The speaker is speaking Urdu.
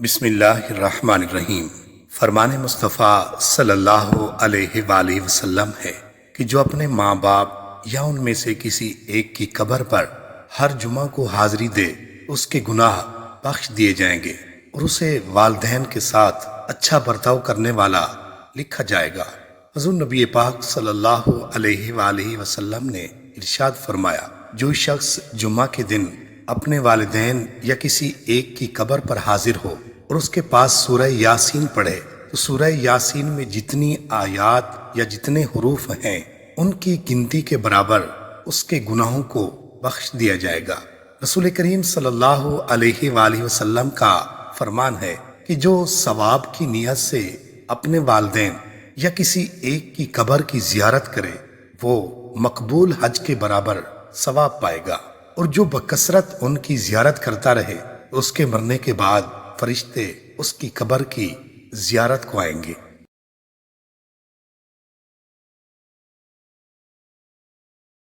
بسم اللہ الرحمن الرحیم۔ فرمان مصطفیٰ صلی اللہ علیہ وآلہ وسلم ہے کہ جو اپنے ماں باپ یا ان میں سے کسی ایک کی قبر پر ہر جمعہ کو حاضری دے اس کے گناہ بخش دیے جائیں گے اور اسے والدین کے ساتھ اچھا برتاؤ کرنے والا لکھا جائے گا۔ حضور نبی پاک صلی اللہ علیہ وآلہ وسلم نے ارشاد فرمایا، جو شخص جمعہ کے دن اپنے والدین یا کسی ایک کی قبر پر حاضر ہو اور اس کے پاس سورہ یاسین پڑھے تو سورہ یاسین میں جتنی آیات یا جتنے حروف ہیں ان کی گنتی کے برابر اس کے گناہوں کو بخش دیا جائے گا۔ رسول کریم صلی اللہ علیہ وآلہ وسلم کا فرمان ہے کہ جو ثواب کی نیت سے اپنے والدین یا کسی ایک کی قبر کی زیارت کرے وہ مقبول حج کے برابر ثواب پائے گا، اور جو بکثرت ان کی زیارت کرتا رہے اس کے مرنے کے بعد فرشتے اس کی قبر کی زیارت کو آئیں گے۔